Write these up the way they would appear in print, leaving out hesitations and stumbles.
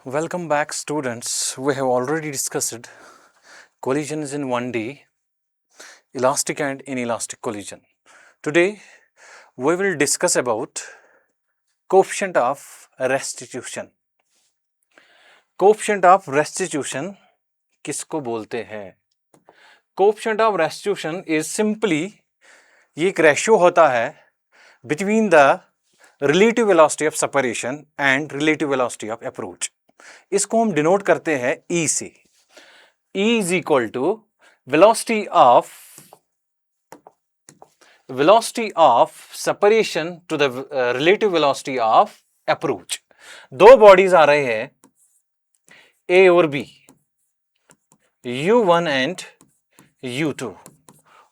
Welcome back, students. We have already discussed collisions in 1D, elastic and inelastic collision. Today, we will discuss about coefficient of restitution. Coefficient of restitution किसको बोलते हैं? Coefficient of restitution is simply ये एक ratio होता है between the relative velocity of separation and relative velocity of approach. इसको हम denote करते हैं E से. E is equal to velocity of separation to the relative velocity of approach. दो बॉडीज आ रहे हैं A और B, U1 एंड U2,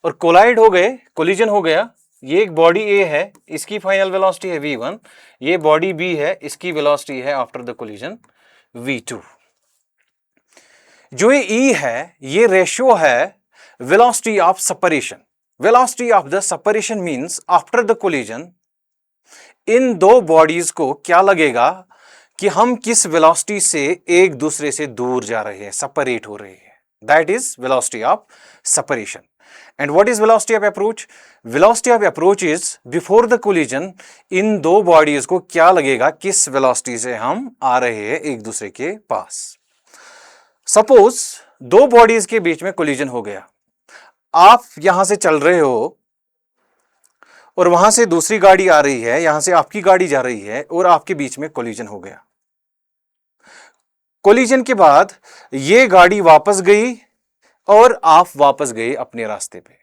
और कोलाइड हो गए, कोलिजन हो गया. ये एक बॉडी A है, इसकी फाइनल वेलोसिटी है V1, ये बॉडी B है, इसकी वेलोसिटी है आफ्टर द कोलिजन V2. जो ये E है, ये रेशियो है velocity of separation. Velocity of the separation means after the collision इन दो बॉडीज को क्या लगेगा कि हम किस वेलोसिटी से एक दूसरे से दूर जा रहे हैं, सेपरेट हो रहे हैं. That is velocity of separation. And what is velocity of approach? Velocity of approach is before the collision इन दो बॉडीज को क्या लगेगा, किस वेलोसिटी से हम आ रहे हैं एक दूसरे के पास. सपोज दो बॉडीज के बीच में कोलिजन हो गया. आप यहां से चल रहे हो और वहां से दूसरी गाड़ी आ रही है, यहां से आपकी गाड़ी जा रही है और आपके बीच में कोलिजन हो गया. कोलिजन के बाद ये गाड़ी वापस गई और आप वापस गए अपने रास्ते पे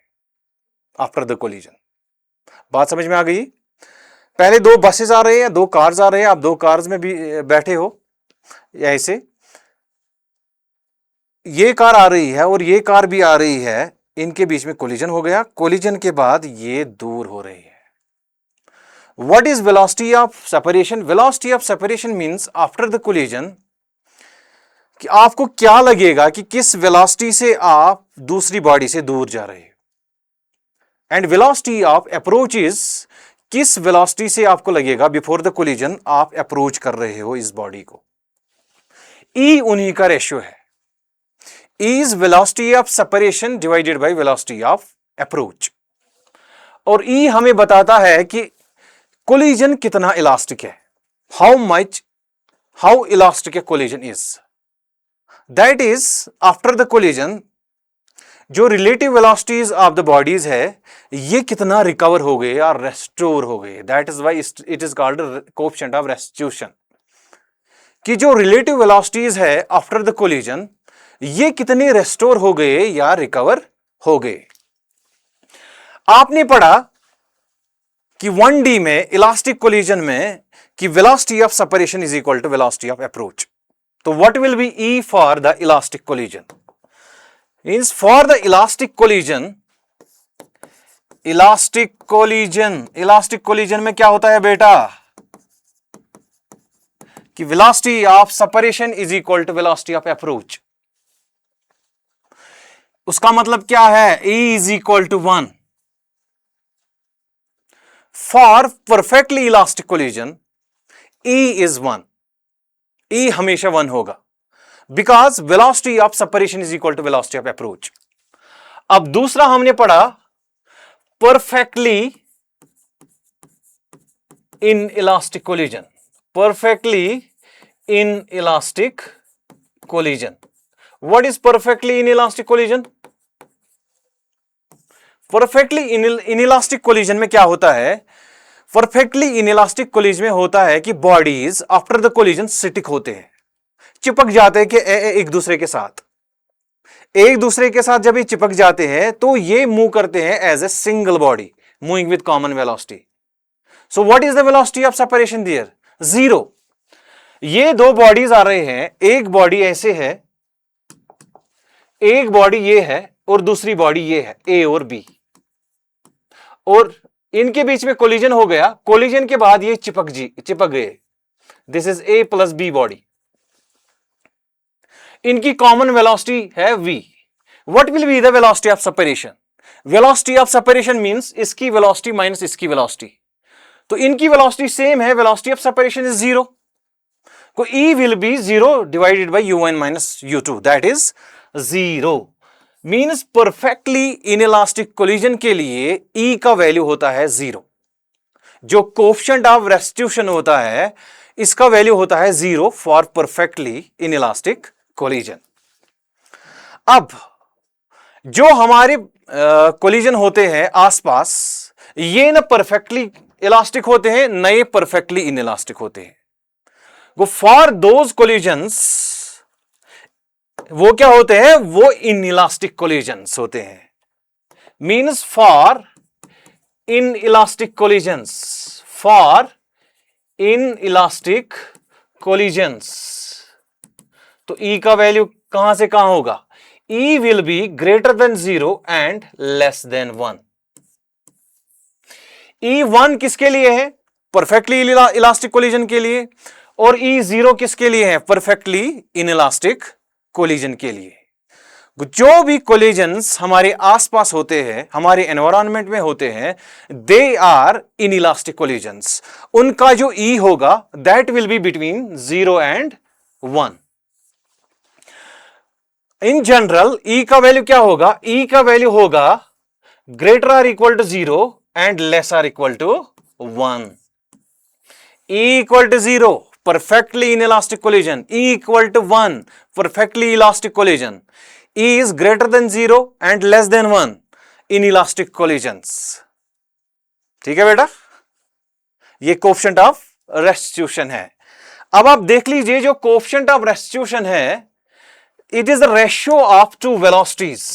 आफ्टर द कोलिजन. बात समझ में आ गई? पहले दो बसेस आ रहे हैं, दो कार्स आ रहे हैं, आप दो कार्स में भी बैठे हो, ऐसे ये कार आ रही है और ये कार भी आ रही है, इनके बीच में कोलिजन हो गया. कोलिजन के बाद ये दूर हो रही है. What is velocity of separation? Velocity of separation means after the collision कि आपको क्या लगेगा कि किस वेलोसिटी से आप दूसरी बॉडी से दूर जा रहे हैं. And velocity of approach is किस वेलोसिटी से आपको लगेगा बिफोर द कोलिजन आप अप्रोच कर रहे हो इस बॉडी को. ई उन्हीं का रेशियो है. E is velocity of separation divided by velocity of approach. और ई हमें बताता है कि कोलिजन कितना इलास्टिक है, how elastic a collision is. That is after the collision जो relative velocities of the bodies है ये कितना रिकवर हो गए या रेस्टोर हो गए. That is why it is called coefficient of restitution. कि जो रिलेटिव वेलोसिटीज है आफ्टर द कोलिजन ये कितने रेस्टोर हो गए या रिकवर हो गए. आपने पढ़ा कि 1D में इलास्टिक कोलिजन में कि velocity of separation is equal to velocity of approach. तो what will be E for the elastic collision? Means for the elastic collision में क्या होता है बेटा कि velocity of separation is equal to velocity of approach. उसका मतलब क्या है? E is equal to 1. For perfectly elastic collision E is 1. E हमेशा 1 होगा because velocity of separation is equal to velocity of approach. अब दूसरा हमने पढ़ा perfectly inelastic collision. Perfectly inelastic collision. What is perfectly inelastic collision? Perfectly inelastic collision में क्या होता है? परफेक्टली इनइलास्टिक कोलिजन में होता है कि bodies after the collision stick होते हैं, चिपक जाते हैं कि एक दूसरे के साथ. एक दूसरे के साथ जब ये चिपक जाते हैं तो ये मूव करते हैं as a single body moving with common velocity. So what is the velocity of separation there? 0. ये दो बॉडीज आ रहे हैं, एक बॉडी ऐसे है, एक बॉडी ये है और दूसरी बॉडी ये है, ए और बी, और इनके बीच में कोलिजन हो गया. कोलिजन के बाद ये चिपक गए. This is A plus B body. इनकी कॉमन वेलोसिटी है v. What will be the velocity of separation? Velocity of separation means इसकी वेलोसिटी माइनस इसकी वेलोसिटी. तो इनकी वेलोसिटी सेम है, वेलोसिटी ऑफ सेपरेशन इज 0. को E will be 0 divided by U1 minus U2, that is 0. Means perfectly inelastic collision के लिए E का value होता है 0. जो कोएफिशिएंट ऑफ रेस्टिट्यूशन होता है इसका वैल्यू होता है 0 फॉर परफेक्टली इनइलास्टिक कोलिजन. अब जो हमारे कोलिजन होते हैं आसपास, ये न परफेक्टली इलास्टिक होते हैं न ये परफेक्टली इनइलास्टिक होते हैं. वो फॉर दोज कोलिजन्स वो क्या होते हैं, वो इनइलास्टिक कोलिजन्स होते हैं. Means for inelastic collisions, for inelastic collisions, तो E का वैल्यू कहां से कहां होगा, E will be greater than 0 and less than 1. E1 किसके लिए है, परफेक्टली इलास्टिक कोलिजन के लिए, और E0 किसके लिए है, परफेक्टली इनइलास्टिक कोलिजन के लिए. जो भी कोलिजन्स हमारे आसपास होते हैं, हमारे एनवायरनमेंट में होते हैं, दे आर इनइलास्टिक कोलिजन्स. उनका जो E होगा that will be between 0 and 1. In general E का वैल्यू क्या होगा, E का वैल्यू होगा greater or equal to 0 and less or equal to 1. E equal to 0 perfectly inelastic collision, E equal to 1 perfectly elastic collision, E is greater than 0 and less than 1 inelastic collisions. ठीक है बेटा, ये coefficient of restitution है. अब आप देख लीजिए जो कोएफिशिएंट ऑफ रेस्टिट्यूशन है, it is the ratio of two velocities.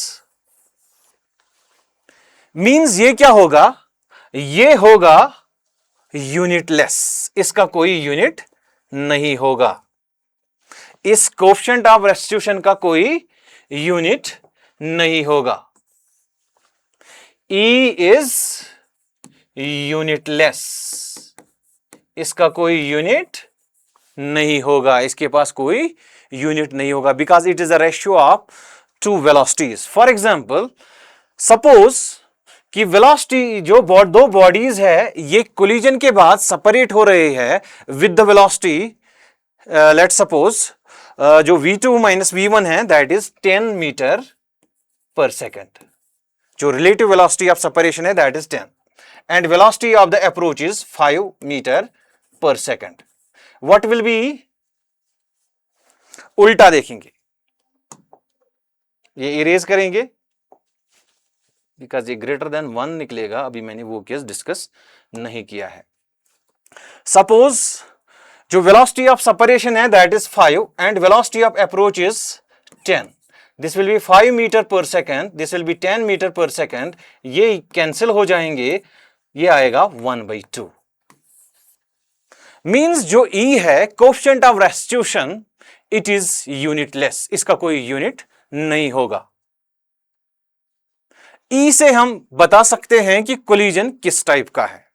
Means ये क्या होगा, ये होगा यूनिटलेस, इसका कोई यूनिट नहीं होगा. इस कोएफिशिएंट ऑफ रेस्टिट्यूशन का कोई यूनिट नहीं होगा. E इज यूनिटलेस, इसका कोई यूनिट नहीं होगा, इसके पास कोई यूनिट नहीं होगा, because it is a ratio of two velocities. For example, suppose कि वेलोसिटी जो दो बॉडीज है ये कोलिजन के बाद सेपरेट हो रहे हैं with the velocity, let suppose जो v2 माइनस v1 है that is 10 metre per second. जो रिलेटिव वेलोसिटी ऑफ सेपरेशन है that is 10 and velocity of the approach is 5 metre per second. What will be, उल्टा देखेंगे, ये erase करेंगे because ये greater than 1 निकलेगा. अभी मैंने वो केस डिस्कस नहीं किया है. सपोज जो वेलोसिटी ऑफ सेपरेशन है that is 5 and velocity of approach is 10. This will be 5 metre per second, this will be 10 metre per second. ये कैंसिल हो जाएंगे, ये आएगा 1/2. मींस जो E है coefficient of restitution, it is unitless, इसका कोई यूनिट नहीं होगा. E से हम बता सकते हैं कि कोलिजन किस टाइप का है.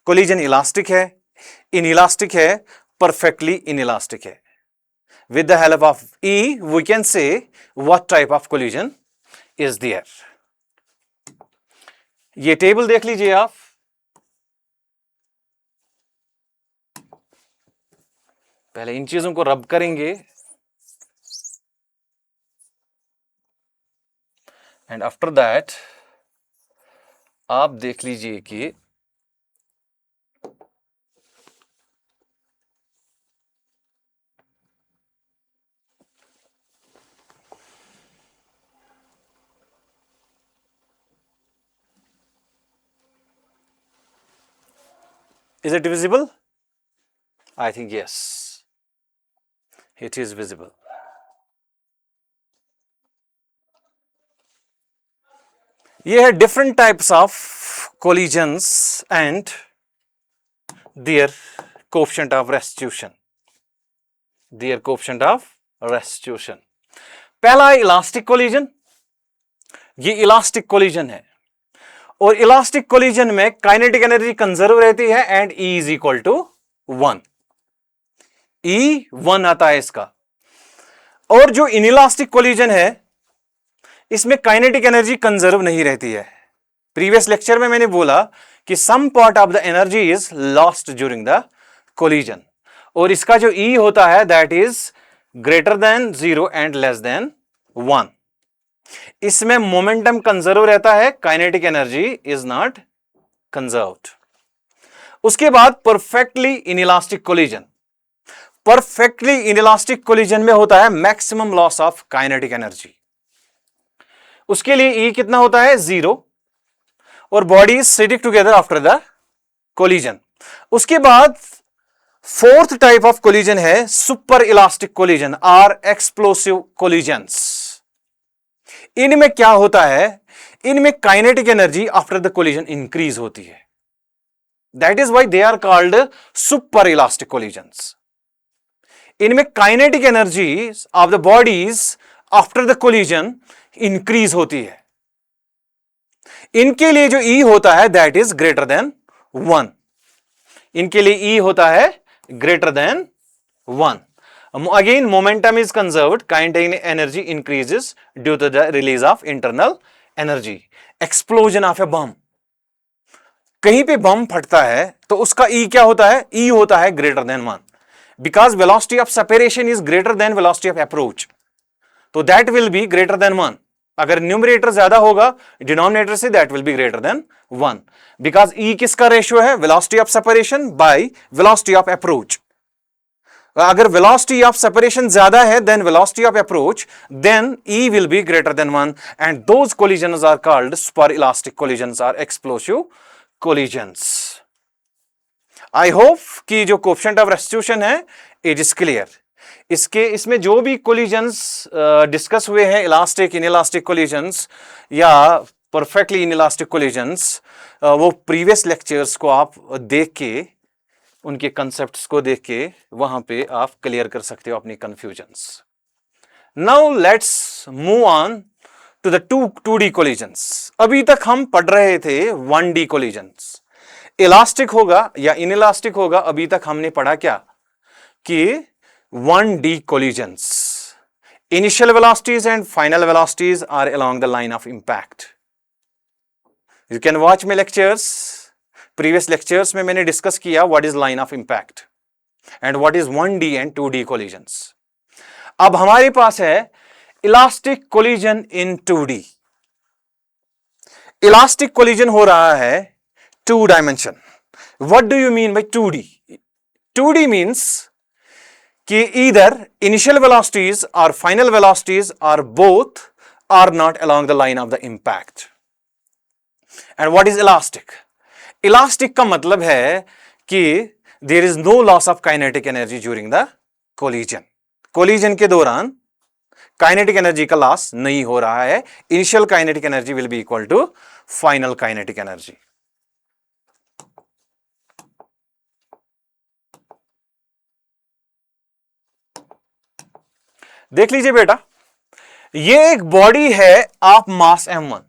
कोलिजन इलास्टिक है, इनइलास्टिक है, परफेक्टली इनइलास्टिक है. With the help of E we can say what type of collision is there. ये टेबल देख लीजिए आप. पहले इन चीजों को रब करेंगे एंड आफ्टर दैट आप देख लीजिए कि is it visible? I think yes, it is visible. ये है different types of collisions and their coefficient of restitution, their coefficient of restitution. पहला इलास्टिक कोलिजन, ये इलास्टिक कोलिजन है और इलास्टिक कोलिजन में काइनेटिक एनर्जी कंजर्व रहती है and E is equal to 1. E 1 आता है इसका. और जो इनइलास्टिक कोलिजन है इसमें काइनेटिक एनर्जी कंजर्व नहीं रहती है. प्रीवियस लेक्चर में मैंने बोला कि some part of the energy is lost during the collision और इसका जो E होता है that is greater than 0 and less than 1। इसमें मोमेंटम कंजर्व रहता है, kinetic energy is not conserved. उसके बाद perfectly inelastic collision. Perfectly inelastic collision में होता है maximum loss of kinetic energy. उसके लिए E कितना होता है 0 और body is sitting together after the collision. उसके बाद फोर्थ टाइप ऑफ कोलिजन है सुपर इलास्टिक कोलिजन और एक्सप्लोसिव कोलिजन्स। इनमें क्या होता है, इनमें kinetic energy after the collision increase होती है, that is why they are called super elastic collisions. इनमें kinetic energy of the bodies after the collision increase होती है। इनके लिए जो E होता है दैट इज ग्रेटर देन 1। इनके लिए E होता है greater than 1। Again momentum is conserved, kinetic energy increases due to the release of internal energy. Explosion of a bomb, कहीं पे बम फटता है तो उसका E क्या होता है, E होता है greater than 1 because velocity of separation is greater than velocity of approach, तो that will be greater than 1। अगर न्यूमरेटर ज्यादा होगा डिनोमिनेटर से that will be greater than 1 because E किसका रेशियो है, velocity of separation by velocity of approach. अगर velocity of separation ज्यादा है than velocity of approach, then E will be greater than 1 and those collisions are called super elastic collisions और explosive collisions. I hope कि जो coefficient of restitution है it is clear. इसमें जो भी collisions discuss हुए हैं, इलास्टिक इनइलास्टिक कोलिजन्स या परफेक्टली इनइलास्टिक कोलिजन्स, वो प्रीवियस लेक्चर्स को आप देख के, उनके कंसेप्ट्स को देख के वहां पे आप क्लियर कर सकते हो अपनी confusions. Now let's move on to the 2D collisions. अभी तक हम पढ़ रहे थे 1D कोलिजन्स, इलास्टिक होगा या इनइलास्टिक होगा। अभी तक हमने पढ़ा क्या कि 1D collisions, initial velocities and final velocities are along the line of impact. You can watch my lectures. Previous lectures में मैंने डिस्कस किया what is line of impact and what is 1D and 2D collisions. अब हमारे पास है elastic collision in 2D. Elastic collision हो रहा है 2 dimension. What do you mean by 2D? 2D means कि either initial velocities or final velocities or both are not along the line of the impact. And what is elastic? Elastic का मतलब है कि there is no loss of kinetic energy during the collision. Collision के दौरान kinetic energy का loss नहीं हो रहा है. Initial kinetic energy will be equal to final kinetic energy. देख लीजिए बेटा, ये एक बॉडी है ऑफ मास m1।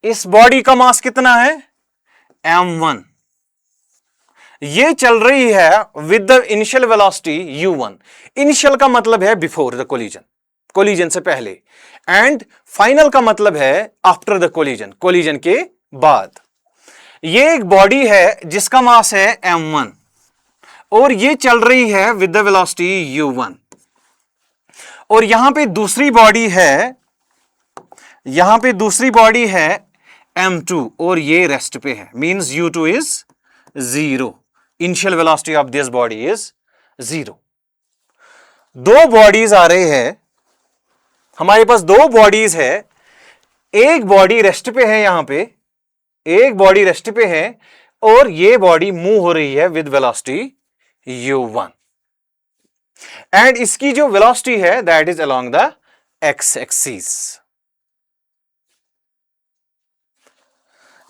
इस बॉडी का मास कितना है m1। ये चल रही है with the initial velocity u1। Initial का मतलब है बिफोर द कोलिजन, कोलिजन से पहले, एंड फाइनल का मतलब है आफ्टर द कोलिजन, कोलिजन के बाद। ये एक बॉडी है जिसका मास है m1 और ये चल रही है विद द वेलोसिटी u1। और यहां पे दूसरी बॉडी है, यहां पे दूसरी बॉडी है m2 और ये रेस्ट पे है, means u2 is 0। Initial velocity of this body is 0। दो बॉडीज आ रहे हैं, हमारे पास दो बॉडीज है। एक बॉडी रेस्ट पे है, यहां पे एक बॉडी रेस्ट पे है और ये बॉडी मूव हो रही है विद वेलोसिटी u1 एंड इसकी जो वेलोसिटी है that is along the X axis.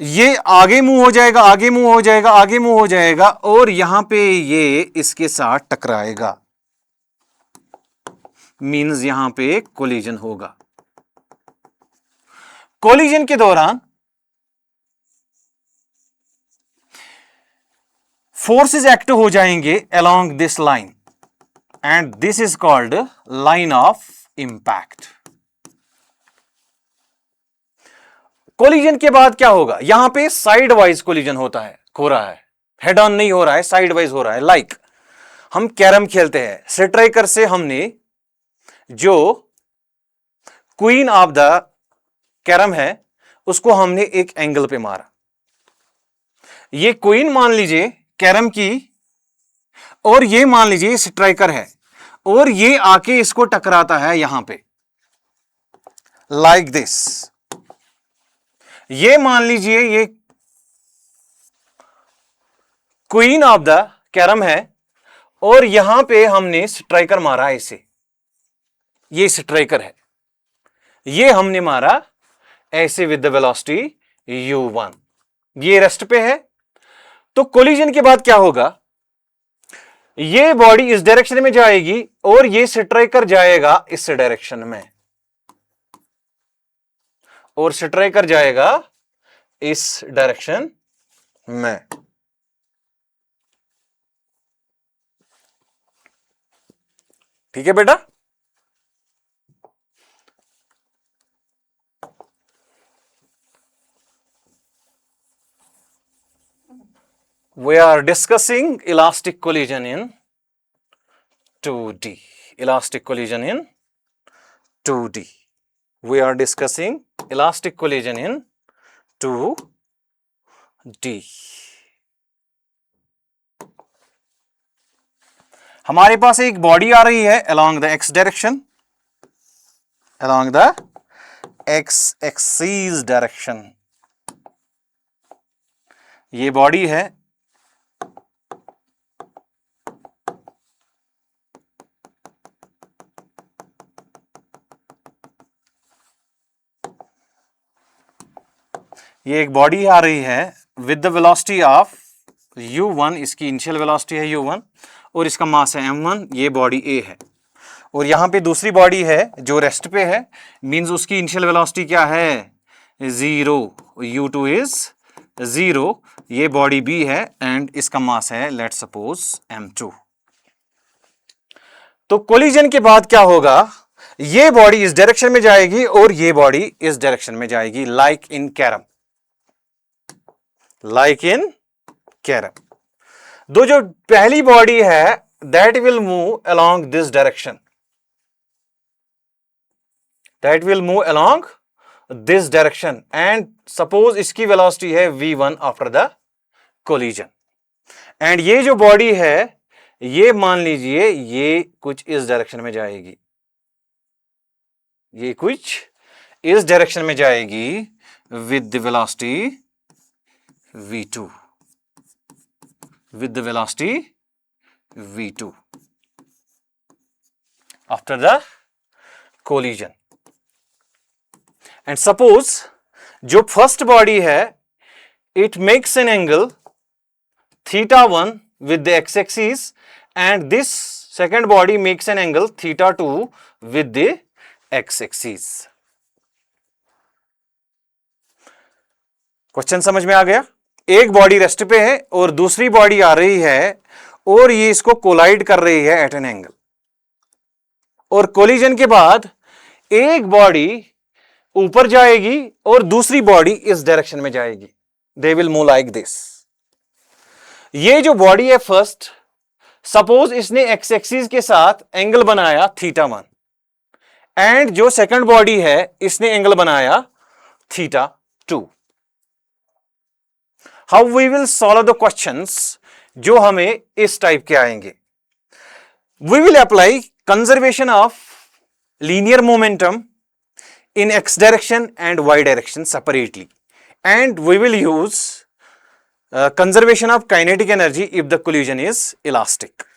ये आगे मूव हो जाएगा, आगे मूव हो जाएगा, आगे मूव हो जाएगा और यहां पे ये इसके साथ टकराएगा, मींस यहां पे कोलिजन होगा। कोलिजन के दौरान फोर्सेस एक्ट हो जाएंगे along this line and this is called line of impact. Collision के बाद क्या होगा, यहां पे साइड वाइज कोलिजन होता है, हो रहा है, हेड ऑन नहीं हो रहा है, साइड वाइज हो रहा है। लाइक हम कैरम खेलते हैं, स्ट्राइकर से हमने जो क्वीन ऑफ द कैरम है उसको हमने एक एंगल पे मारा। ये क्वीन मान लीजिए कैरम की, और ये मान लीजिए स्ट्राइकर है, और ये आके इसको टकराता है यहां पे लाइक दिस। ये मान लीजिए ये क्वीन ऑफ द कैरम है, और यहां पे हमने स्ट्राइकर मारा ऐसे, ये स्ट्राइकर है, ये हमने मारा ऐसे विद द वेलोसिटी u1, ये रेस्ट पे है। तो कोलिजन के बाद क्या होगा, ये बॉडी इस डायरेक्शन में जाएगी और ये स्ट्राइकर जाएगा इस डायरेक्शन में, और स्ट्राइकर जाएगा इस डायरेक्शन में। ठीक है बेटा, we are discussing elastic collision in 2D. Elastic collision in 2D. We are discussing elastic collision in 2D. हमारे पास एक बॉडी आ रही है along the x direction, along the x axis direction. ये बॉडी है, ये एक बॉडी आ रही है with the velocity of u1, इसकी इनिशियल वेलोसिटी है u1 और इसका मास है m1, ये बॉडी A है। और यहां पे दूसरी बॉडी है जो रेस्ट पे है, मींस उसकी इनिशियल वेलोसिटी क्या है 0, u2 इज 0, ये बॉडी B है एंड इसका मास है लेट्स सपोज m2। तो कोलिजन के बाद क्या होगा, ये बॉडी इस डायरेक्शन में जाएगी और ये बॉडी इस डायरेक्शन में जाएगी, like in carrom, like in carrom. दो जो पहली बॉडी है that will move along this direction, that will move along this direction and suppose इसकी वेलोसिटी है v1 after the collision. And ये जो बॉडी है ये मान लीजिए ये कुछ इस डायरेक्शन में जाएगी, ये कुछ इस डायरेक्शन में जाएगी with the velocity v2, with the velocity v2 after the collision. And suppose जो फर्स्ट बॉडी है it makes an angle θ1 with the x-axis and this second body makes an angle θ2 with the x-axis. Question समझ में आ गया? एक body rest पे है और दूसरी बॉडी आ रही है और ये इसको कोलाइड कर रही है एट एन एंगल, और कोलिजन के बाद एक बॉडी ऊपर जाएगी और दूसरी बॉडी इस डायरेक्शन में जाएगी, they will move like this. ये जो बॉडी है फर्स्ट, सपोज इसने एक्स एक्सिस के साथ एंगल बनाया θ1 एंड जो सेकंड बॉडी है इसने एंगल बनाया θ2। How we will solve the questions जो हमें इस टाइप के आएंगे, we will apply conservation of linear momentum in x direction and y direction separately, and we will use conservation of kinetic energy if the collision is elastic.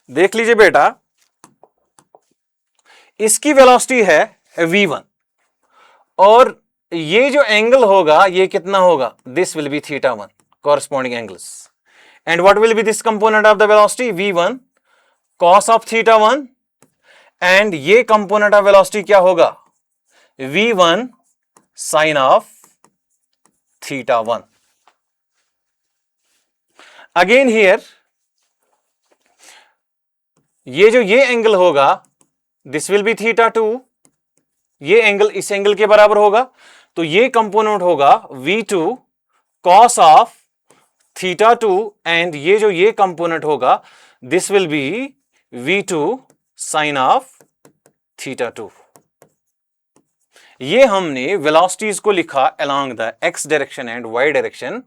देख लीजिए बेटा, इसकी velocity है v1 और ये जो एंगल होगा ये कितना होगा, this will be θ1 corresponding angles, and what will be this component of the velocity v1 cos of θ1 and ये component of velocity क्या होगा v1 sin of θ1। Again here ये जो ये एंगल होगा दिस विल बी θ2, ये एंगल इस angle के बराबर होगा, तो ये कंपोनेंट होगा v2 cos of theta 2 and ये जो ये कंपोनेंट होगा this will be v2 sine of theta 2। ये हमने वेलोसिटीज को लिखा along the X direction and Y direction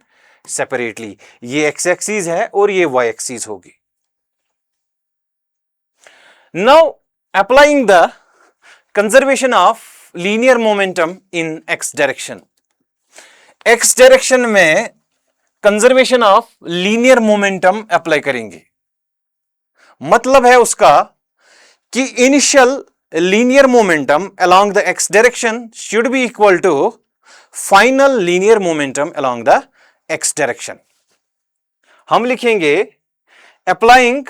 separately. ये एक्स एक्सिस है और ये वाई एक्सिस होगी। Now applying the conservation of linear momentum in X direction. X direction में conservation of linear momentum apply करेंगे। मतलब है उसका कि initial linear momentum along the x direction should be equal to final linear momentum along the x direction। हम लिखेंगे applying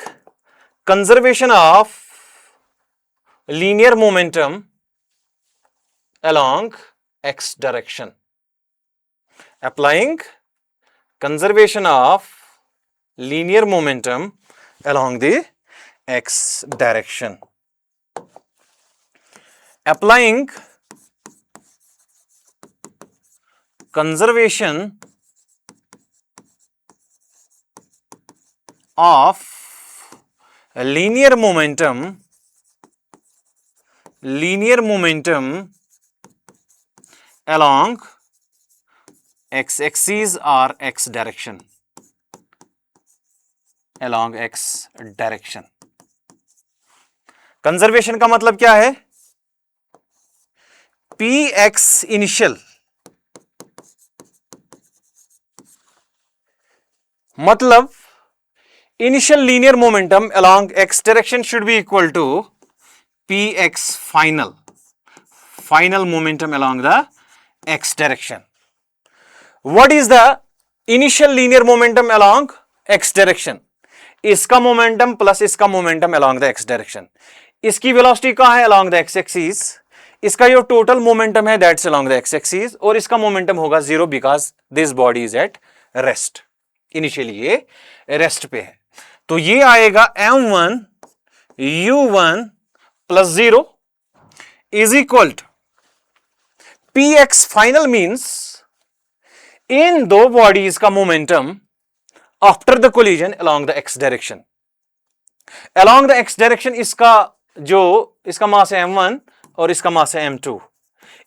conservation of linear momentum along x direction। applying conservation of linear momentum along the x direction। applying conservation of linear momentum along x axis or x direction, along x direction। Conservation का मतलब क्या है? px initial मतलब initial linear momentum along x direction should be equal to px final momentum along the x direction. What is the initial linear momentum along x direction? इसका momentum plus इसका momentum along the x direction. इसकी velocity कहां है? Along the x axis. इसका जो total momentum है that's along the x axis और इसका मोमेंटम होगा 0 because this body is at rest. Initially ये रेस्ट पे है तो ये आएगा m1 u1 plus 0 is equal to px final means इन दो बॉडीज का momentum after the collision along the x direction. Along the x direction इसका मास है m1 और इसका मास है m2।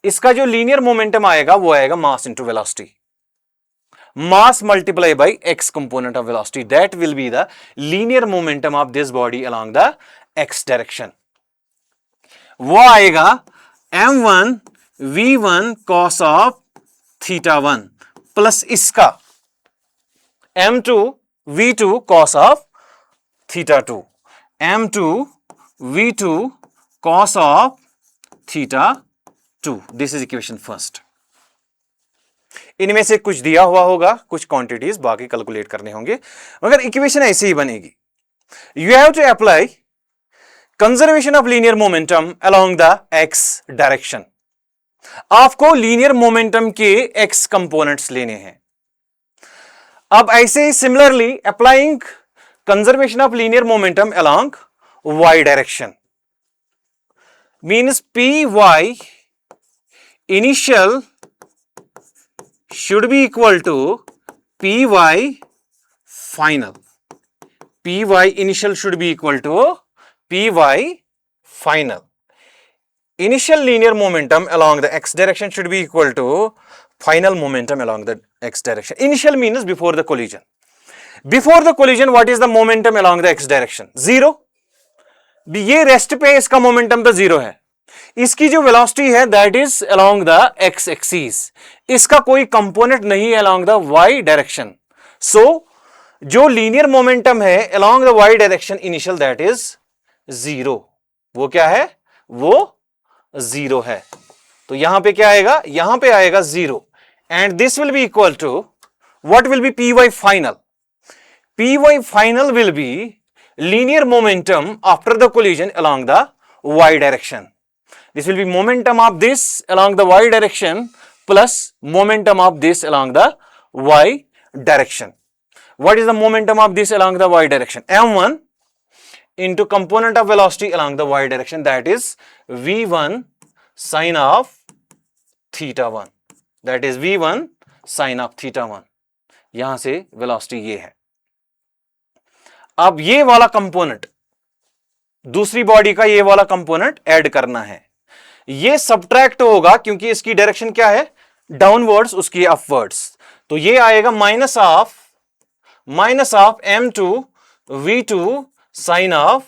इसका जो लीनियर मोमेंटम आएगा वो आएगा मास into velocity, mass multiply bye x component of velocity, that will be the linear momentum of this body along the x direction. वो आएगा m1 v1 cos of theta 1 plus इसका m2 v2 cos of theta 2, m2 v2 cos of theta 2। This is equation first. इनमें से कुछ दिया हुआ होगा, कुछ क्वांटिटीज बाकी कैलकुलेट करने होंगे, मगर इक्वेशन ऐसे ही बनेगी। You have to apply conservation of linear momentum along the X direction. आपको लीनियर मोमेंटम के एक्स कंपोनेंट्स लेने हैं। अब ऐसे ही similarly applying conservation of linear momentum along Y direction means py initial should be equal to py final। py initial should be equal to py final। initial linear momentum along the x direction should be equal to final momentum along the x direction। initial means before the collision। before the collision what is the momentum along the x direction? 0। ये rest पे इसका momentum तो 0 है। इसकी जो velocity है that is along the X axis, इसका कोई कंपोनेंट नहीं है along the Y direction. So जो लीनियर मोमेंटम है along the Y direction initial that is 0। वो क्या है? वो 0 है। तो यहां पे क्या आएगा? यहां पे आएगा 0 and this will be equal to what will be P Y final? P Y final will be linear momentum after the collision along the y direction। this will be momentum of this along the y direction plus momentum of this along the y direction। what is the momentum of this along the y direction? m1 into component of velocity along the y direction, that is v1 sine of theta 1, that is v1 sine of theta 1। यहां से velocity ये है। अब ये वाला component, दूसरी body का ये वाला कंपोनेंट ऐड करना है। ये सबट्रैक्ट होगा क्योंकि इसकी डायरेक्शन क्या है, डाउनवर्ड्स, उसकी अपवर्ड्स। तो ये आएगा minus of m2 v2 sine of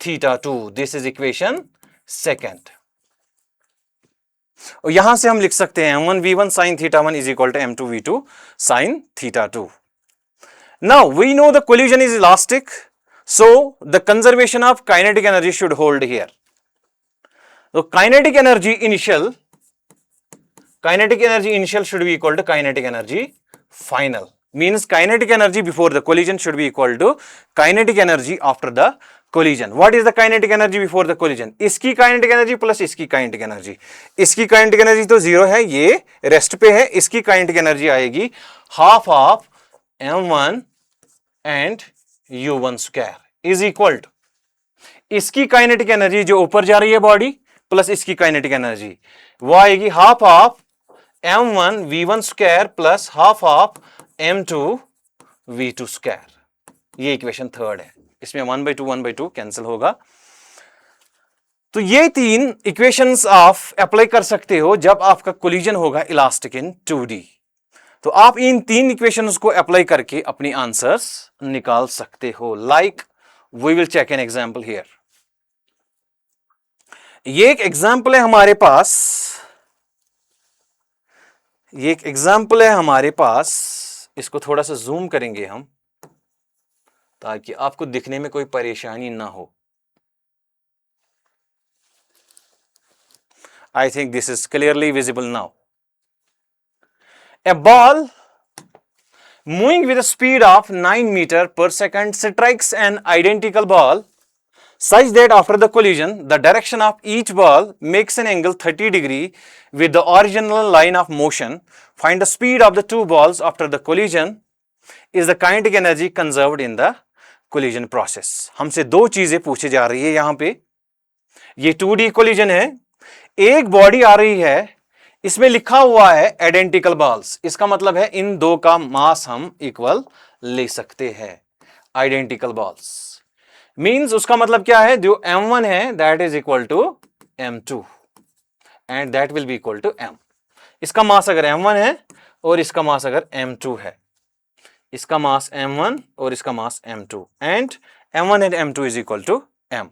theta 2। This is equation second. और यहां से हम लिख सकते हैं m1 v1 sin theta 1 is equal to m2 v2 sin theta 2। Now we know the collision is elastic, so the conservation of kinetic energy should hold here. So kinetic energy initial should be equal to kinetic energy final. Means kinetic energy before the collision should be equal to kinetic energy after the collision. What is the kinetic energy before the collision? इसकी kinetic energy plus इसकी kinetic energy. इसकी kinetic energy तो zero है, ये rest पे है। इसकी kinetic energy आएगी half of m1 and u1 square is equal to इसकी kinetic energy जो ऊपर जा रही है बॉडी प्लस इसकी kinetic energy, वो आएगी half of m1 v1 square plus half of m2 v2 square। ये इक्वेशन थर्ड है। इसमें 1/2 कैंसिल होगा। तो ये तीन इक्वेशंस आप अप्लाई कर सकते हो जब आपका कोलिजन होगा इलास्टिक इन 2D। तो आप इन तीन इक्वेशंस को अप्लाई करके अपनी आंसर्स निकाल सकते हो। Like we will check an example here. ये एक एग्जांपल है हमारे पास, ये एक एग्जांपल है हमारे पास। इसको थोड़ा सा जूम करेंगे हम ताकि आपको दिखने में कोई परेशानी ना हो। I think this is clearly visible now. A ball moving with a speed of 9 meters per second strikes an identical ball such that after the collision, the direction of each ball makes an angle 30 degrees with the original line of motion. Find the speed of the two balls after the collision. Is the kinetic energy conserved in the collision process? हमसे दो चीजें पूछी जा रही है यहां पे। ये 2D कोलिजन है, एक बॉडी आ रही है, इसमें लिखा हुआ है आइडेंटिकल बॉल्स। इसका मतलब है इन दो का मास हम इक्वल ले सकते हैं। आइडेंटिकल बॉल्स मींस उसका मतलब क्या है, जो m1 है that is equal to m2 and that will be equal to m। इसका मास अगर m1 है और इसका मास अगर m2 है, इसका मास m1 और इसका mass m2 and m1 and m2 is equal to m।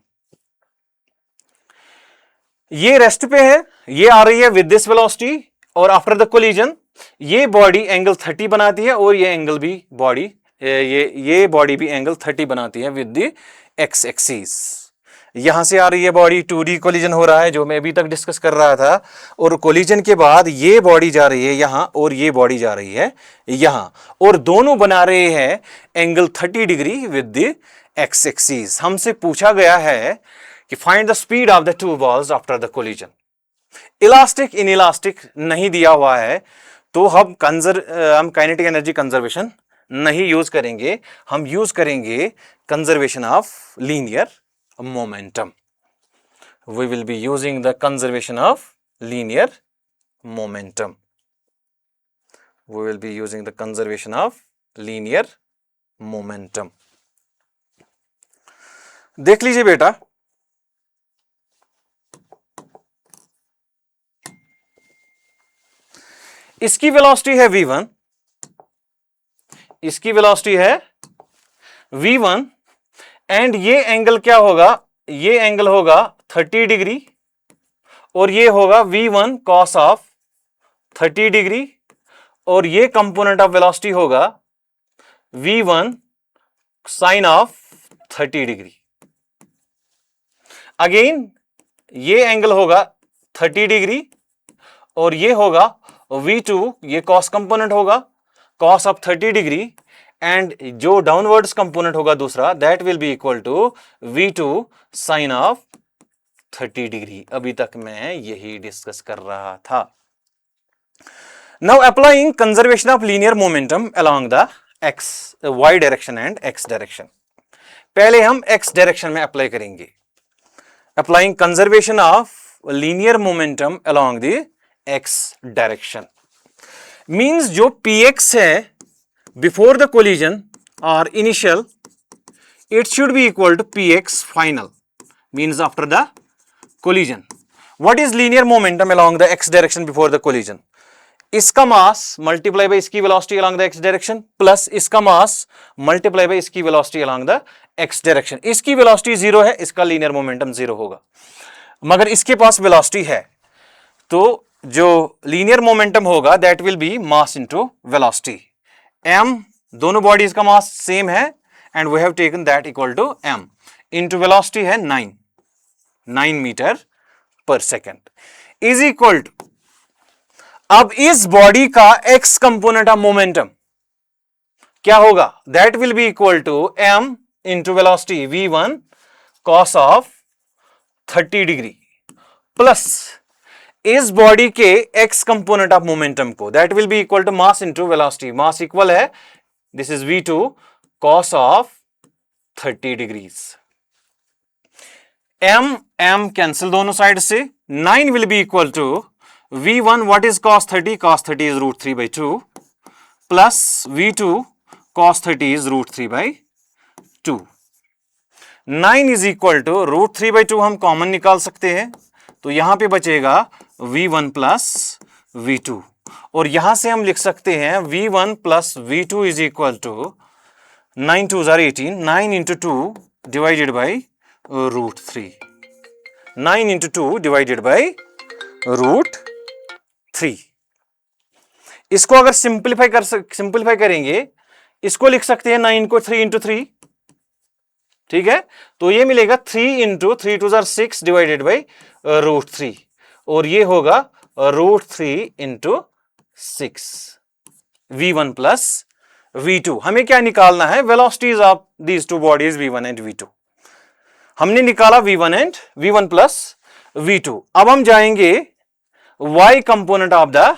ये रेस्ट पे है, ये आ रही है विद दिस वेलोसिटी और आफ्टर द कोलिजन ये बॉडी एंगल 30 बनाती है और ये एंगल भी बॉडी ये बॉडी भी एंगल 30 बनाती है विद द एक्स एक्सिस। यहां से आ रही है बॉडी, 2D कोलिजन हो रहा है जो मैं अभी तक डिस्कस कर रहा था, और कोलिजन के बाद ये बॉडी जा रही है यहां और ये बॉडी जा रही है यहां, और दोनों बना रहे हैं angle 30 degree with the X axis. हमसे पूछा गया है कि find the speed of the two balls after the collision. Elastic in elastic नहीं दिया हुआ है तो हम काइनेटिक एनर्जी कंजर्वेशन नहीं यूज करेंगे, हम यूज करेंगे conservation of linear momentum. We will be using the conservation of linear momentum. We will be using the conservation of linear momentum. देख लीजिए बेटा, इसकी वेलोसिटी है v1, इसकी वेलोसिटी है v1 एंड ये एंगल क्या होगा, ये एंगल होगा 30 डिग्री और ये होगा v1 cos ऑफ 30 डिग्री और ये कंपोनेंट ऑफ वेलोसिटी होगा v1 sine of 30 degree. Again ये एंगल होगा 30 डिग्री और ये होगा v2, ये cos कंपोनेंट होगा cos ऑफ 30 डिग्री एंड जो डाउनवर्ड्स कंपोनेंट होगा दूसरा that will be equal to v2 sine of 30 degree. अभी तक मैं यही डिस्कस कर रहा था। Now applying conservation of linear momentum along the y direction and x direction. पहले हम x डायरेक्शन में अप्लाई करेंगे। Applying conservation of linear momentum along the x direction means जो px है before the collision or initial, it should be equal to px final, means after the collision. What is linear momentum along the x direction before the collision? इसका मास multiply bye इसकी velocity along the x direction plus इसका मास multiply bye इसकी velocity along the x direction. इसकी velocity 0 है, इसका linear momentum 0 होगा, मगर इसके पास वेलोसिटी है, तो जो लीनियर मोमेंटम होगा that will be mass into velocity. m दोनों बॉडीज का मास सेम है and we have taken that equal to m into velocity है 9 metre per second is equal to. अब इस बॉडी का x कंपोनेंट ऑफ मोमेंटम क्या होगा? That will be equal to m into velocity v1 cos of 30 degree plus इस body के x component of momentum को that will be equal to mass into velocity. Mass equal है, this is v2 cos of 30 degrees. m cancel दोनों side से. 9 will be equal to v1 what is cos 30? cos 30 is root 3 by 2 plus v2 cos 30 is root 3 by 2. 9 is equal to root 3 by 2 हम common निकाल सकते हैं, तो यहां पे बचेगा v1 प्लस v2 और यहां से हम लिख सकते हैं v1 plus v2 is equal to 9 2 18 9 into 2 divided by root 3. 9 into 2 divided by root 3. इसको अगर सिंप्लीफाई करेंगे, इसको लिख सकते हैं 9 को 3 इंटू 3, ठीक है, तो ये मिलेगा 3 into 3 to 6 divided by root 3 और ये होगा root 3 into 6. v1 plus v2. हमें क्या निकालना है? Velocities of these two bodies v1 and v2. हमने निकाला v1 प्लस v2. अब हम जाएंगे y component of the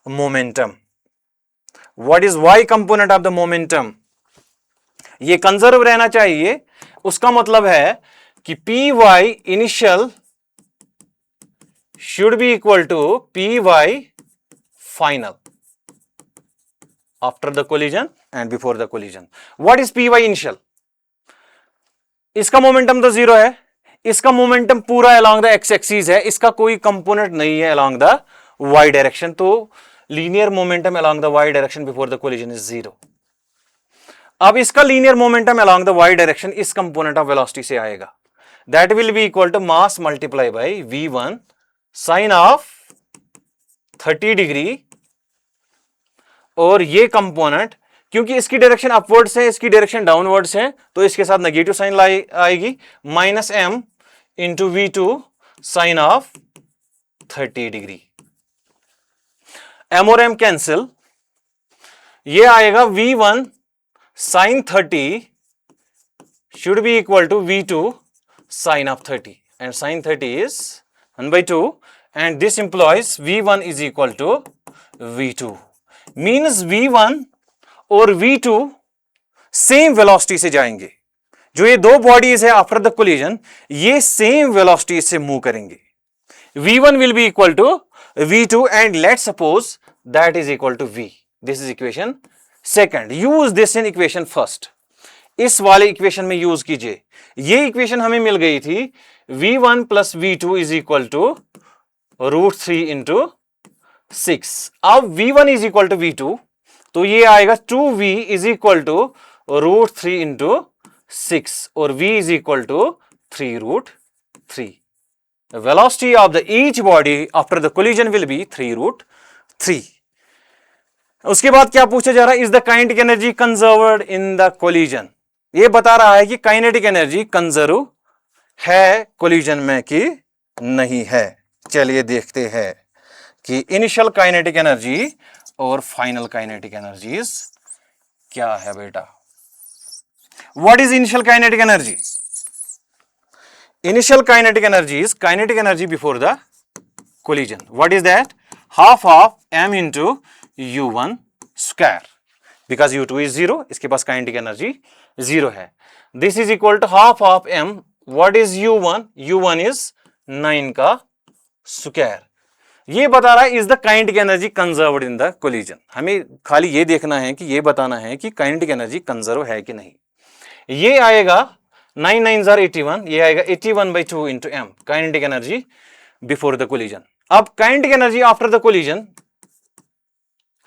momentum. What is y component of the momentum? ये कंजर्व रहना चाहिए. उसका मतलब है कि py initial should be equal to py final after the collision and before the collision. What is py initial? इसका momentum तो 0 है, इसका मोमेंटम पूरा अलोंग द x एक्सिस है, इसका कोई कंपोनेंट नहीं है अलोंग द y डायरेक्शन, तो linear momentum along the y direction before the collision is 0. अब इसका linear momentum along the y direction इस कंपोनेंट ऑफ वेलोसिटी से आएगा, that will be equal to mass multiply by v1 sine of 30 degree और ये component क्योंकि इसकी direction upwards है, इसकी डायरेक्शन डाउनवर्ड्स है, तो इसके साथ नेगेटिव साइन आएगी, minus m into v2 sine of 30 degree. m और m कैंसिल, ये आएगा v1 sine 30 should be equal to v2 sin of 30 and sin 30 is 1 by 2 and this implies v1 is equal to v2 means v1 और v2 same velocity से जाएंगे. जो ये दो bodies है आफ्टर द कोलिजन, ये सेम वेलोसिटी से move करेंगे. v1 will be equal to v2 and let's suppose that is equal to v. This is equation second. Use this in equation first. इस वाले इक्वेशन में use कीजिए. ये equation हमें मिल गई थी v1 plus v2 is equal to root 3 into 6. अब v1 is equal to v2, तो ये आएगा 2v is equal to root 3 into 6 और v is equal to 3 root 3. Velocity of the each body after the collision will be 3 root 3. उसके बाद क्या पूछा जा रहा है? Is the kinetic energy conserved in the collision. ये बता रहा है कि काइनेटिक एनर्जी कंजर्व है कोलिजन में कि नहीं है. चलिए देखते हैं कि इनिशियल काइनेटिक एनर्जी और फाइनल काइनेटिक एनर्जीज क्या है बेटा. What is initial kinetic energy? Initial kinetic energy is kinetic energy before the collision. What is that? Half of m into u1 square, because u2 is 0, इसके पास kinetic energy 0 है. This is equal to half of m. What is u1? u1 is 9 का square. ये बता रहा है is the kinetic energy conserved in the collision. हमें खाली ये देखना है कि ये बताना है कि काइनेटिक एनर्जी कंजर्व है कि नहीं। ये आएगा 9 9s are 81, ये आएगा 81/2 into m kinetic energy before the collision. अब kinetic energy after the collision,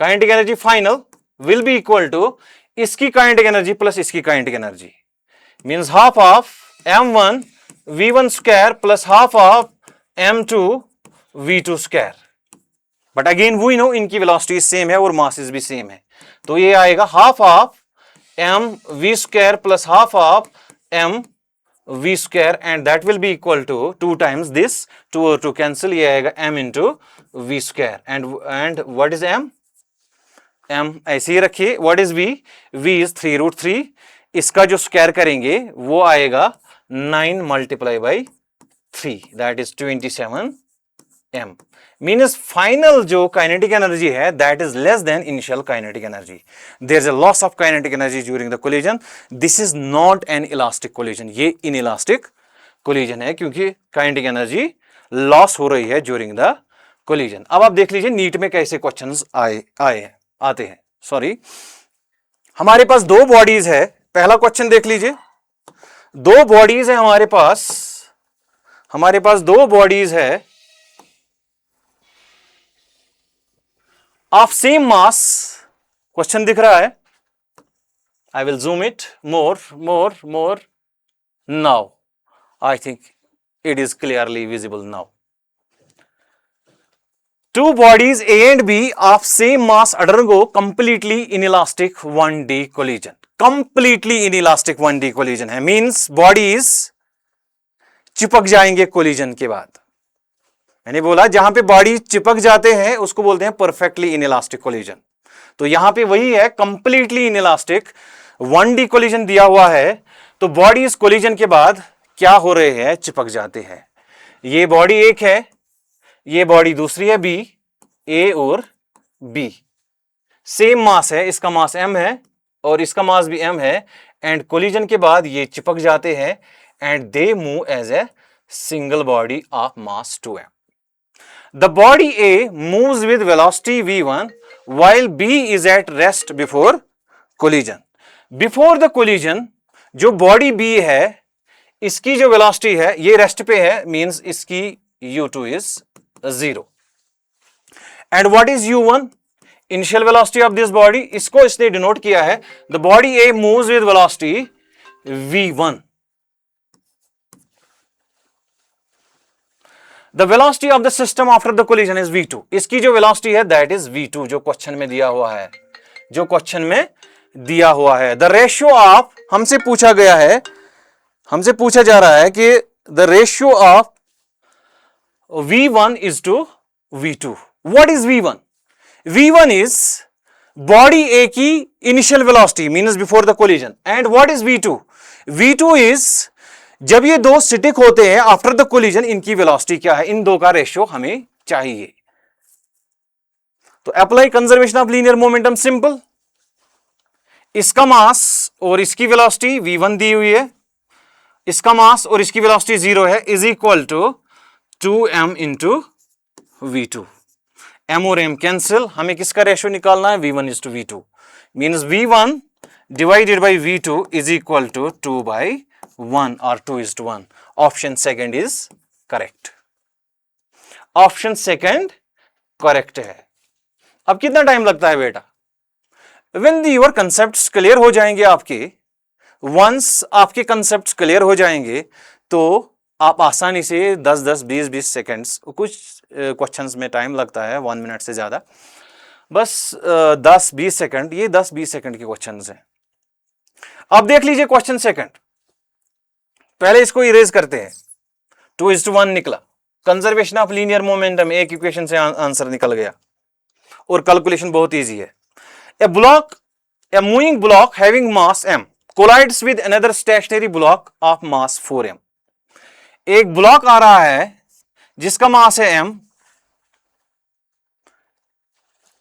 kinetic energy final will be equal to इसकी काइनेटिक एनर्जी प्लस इसकी kinetic energy, means half of m1 v1 square plus half of m2 v2 square. But again we know इनकी velocity same है और masses भी same है, तो ये आएगा half of m v square plus half of m v square and that will be equal to 2 times this, 2 और 2 cancel, ये आएगा m into v square and what is m? m ऐसे ही रखिए, what is v? v is 3√3, इसका जो square करेंगे वो आएगा 9 multiply by 3 that is 27 m। Means final जो काइनेटिक एनर्जी है that is less than initial kinetic energy. There is a loss of kinetic energy during the collision. This is not an elastic collision, ये inelastic collision है क्योंकि kinetic energy loss हो रही है during the collision. अब आप देख लीजिए नीट में कैसे क्वेश्चंस आते हैं। सॉरी, हमारे पास दो बॉडीज है। पहला क्वेश्चन देख लीजिए, दो बॉडीज है हमारे पास दो बॉडीज है ऑफ सेम मास। क्वेश्चन दिख रहा है, I will zoom it more now, I think it is clearly visible now. Two bodies A and B of same mass undergo completely inelastic 1D collision. Completely inelastic 1D collision है, means bodies चिपक जाएंगे collision के बाद। मैंने बोला जहां पे body चिपक जाते हैं उसको बोलते हैं परफेक्टली इनइलास्टिक कोलिजन। तो यहां पे वही है, कंप्लीटली इनइलास्टिक 1D कोलिजन दिया हुआ है। तो बॉडीज कोलिजन के बाद क्या हो रहे हैं? चिपक जाते हैं। ये बॉडी एक है, ये बॉडी दूसरी है बी, ए और बी, सेम मास है, इसका मास m है और इसका मास भी m है, एंड कोलिजन के बाद ये चिपक जाते हैं and they move as a single body of mass 2m। The body A moves with velocity v1 while B is at rest before collision. Before the collision जो बॉडी B है इसकी जो वेलोसिटी है ये रेस्ट पे है, means इसकी u2 is 0 and what is u1? Initial velocity of this body, इसको इसने डिनोट किया है the body A moves with velocity v1। The velocity of the system after the collision is v2। इसकी जो velocity है that is v2 जो question में दिया हुआ है, द रेशियो ऑफ, हमसे पूछा जा रहा है कि the ratio of v1 is to v2. What is v1? v1 is body A की initial velocity means before the collision. And what is v2? v2 is जब ये दो स्टिक होते हैं आफ्टर द कोलिजन इनकी वेलोसिटी क्या है, इन दो का रेशियो हमें चाहिए। तो apply conservation of linear momentum, simple. इसका मास और इसकी वेलोसिटी v1 दी हुई है, इसका मास और इसकी वेलोसिटी 0 है, is equal to 2m into v2। m और m कैंसिल, हमें किसका रेशियो निकालना है? v1 is to v2, means v1 divided by v2 is equal to 2/1 और 2 is to 1। Option second is correct, option second correct है। अब कितना time लगता है बेटा? व्हेन योर कंसेप्ट्स क्लियर हो जाएंगे आपके, वंस आपके कंसेप्ट्स क्लियर हो जाएंगे तो आप आसानी से 10-10, 20-20 सेकेंड्स, कुछ क्वेश्चंस में टाइम लगता है 1 मिनट से ज्यादा, बस 10-20 सेकेंड, ये 10-20 सेकेंड के क्वेश्चंस हैं। अब देख लीजिए क्वेश्चन सेकंड, पहले इसको इरेज करते हैं। 2:1 निकला, कंजर्वेशन ऑफ लीनियर मोमेंटम, एक इक्वेशन से आंसर निकल गया और कैलकुलेशन बहुत इजी है। A moving block having mass m collides with another stationary block of mass 4m। एक ब्लॉक आ रहा है जिसका मास है m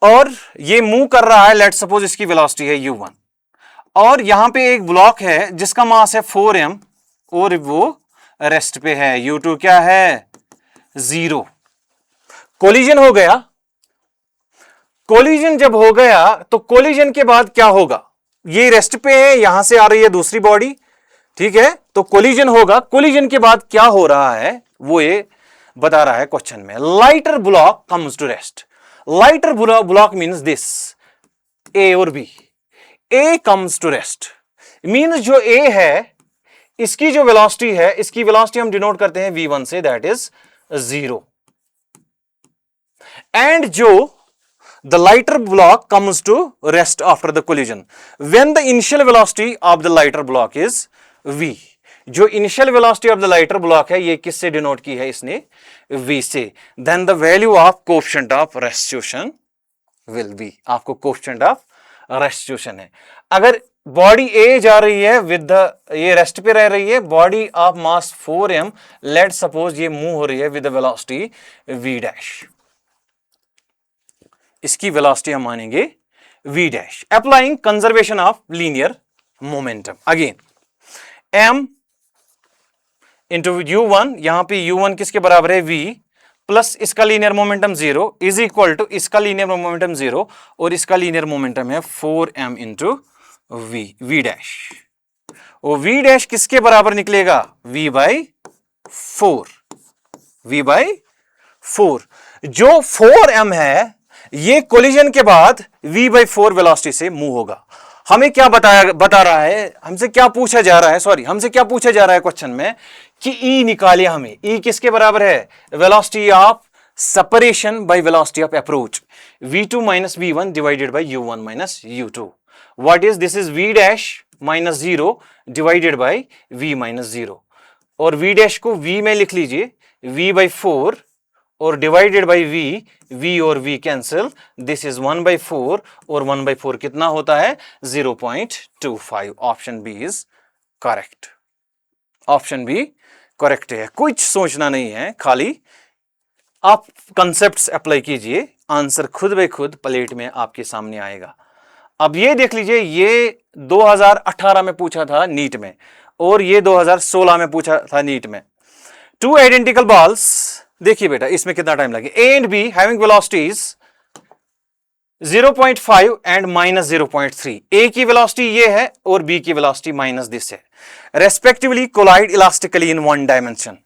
और ये मूव कर रहा है, लेट सपोज इसकी वेलोसिटी है u1, और यहां पे एक ब्लॉक है जिसका मास है 4m और वो रेस्ट पे है, u2 क्या है? 0। कोलिजन हो गया, कोलिजन जब हो गया तो कोलिजन के बाद क्या होगा, ये रेस्ट पे है, यहां से आ रही है दूसरी बॉडी, ठीक है, तो कोलिजन होगा, कोलिजन के बाद क्या हो रहा है वो ये बता रहा है क्वेश्चन में। Lighter block comes to rest, lighter block means this, A और B, A comes to rest means जो ए है इसकी जो वेलोसिटी है, इसकी वेलोसिटी हम डिनोट करते हैं v1 से, दैट इज 0, एंड जो the lighter block comes to rest after the collision when the initial velocity of the lighter block is v। जो initial velocity of the lighter block है ये किससे denote की है इसने, v से, then the value of coefficient of restitution will be, आपको coefficient of restitution है। अगर बॉडी ए जा रही है विद द, ये रेस्ट पे रह रही है, body of mass 4m, let suppose ये मूव हो रही है with the velocity v dash, इसकी वेलोसिटी हम मानेंगे v dash. Applying conservation of linear momentum, again m into u1, यहां पे u1 किसके बराबर है v, प्लस इसका linear momentum 0 is equal to इसका लीनियर मोमेंटम 0 और इसका लीनियर मोमेंटम है 4m इंटू v डैश, और v डैश किसके बराबर निकलेगा, v बाई 4, v बाई 4। जो 4m है ये कोलिजन के बाद v बाई 4 वेलोसिटी से मूव होगा। हमें क्या बता रहा है, हमसे क्या पूछा जा रहा है, सॉरी हमसे क्या पूछा जा रहा है क्वेश्चन में कि E निकालिए हमें, E किसके बराबर है, velocity of separation by velocity of approach, v2 minus v1 divided by u1 minus u2, what is this, is v dash minus 0 divided by v minus 0, और v डैश को v में लिख लीजिए v बाई 4 और divided by v और v cancel, this is 1 by 4 और 1 by 4 कितना होता है 0.25, option B is correct, option B correct है, कुछ सोचना नहीं है, खाली आप कंसेप्ट्स अप्लाई कीजिए, आंसर खुद ब खुद प्लेट में आपके सामने आएगा। अब ये देख लीजिए, ये 2018 में पूछा था नीट में और ये 2016 में पूछा था नीट में, टू आइडेंटिकल बॉल्स, देखिए बेटा इसमें कितना टाइम लगे, A and B having velocities 0.5 and minus 0.3, A की वेलोसिटी ये है और बी की वेलोसिटी माइनस दिस है, respectively collide elastically in one dimension,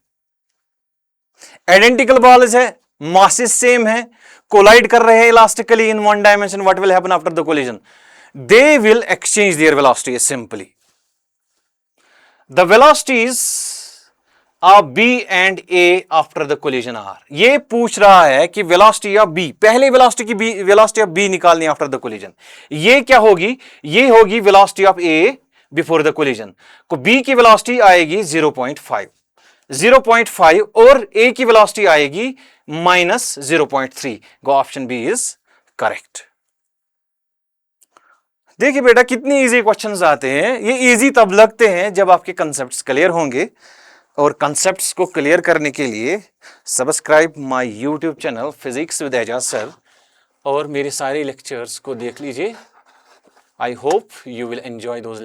identical balls है, मासेस सेम है, कोलाइड कर रहे हैं elastically in one dimension, what will happen after the collision, they will exchange their velocity simply, the velocities of B and A after the collision are, ये पूछ रहा है कि वेलोसिटी ऑफ B, पहले वेलोसिटी की वेलोसिटी ऑफ B निकालनी after the collision, ये क्या होगी, ये होगी velocity of A before the collision, को B की वेलोसिटी आएगी 0.5 और A की वेलोसिटी आएगी minus 0.3, go option B is correct. देखिए बेटा कितनी इजी क्वेश्चंस आते हैं, ये इजी तब लगते हैं जब आपके कंसेप्ट्स क्लियर होंगे, और कंसेप्ट्स को क्लियर करने के लिए subscribe my YouTube channel physics with Ejaz sir और मेरे सारे लेक्चर्स को देख लीजिए। I hope you will enjoy those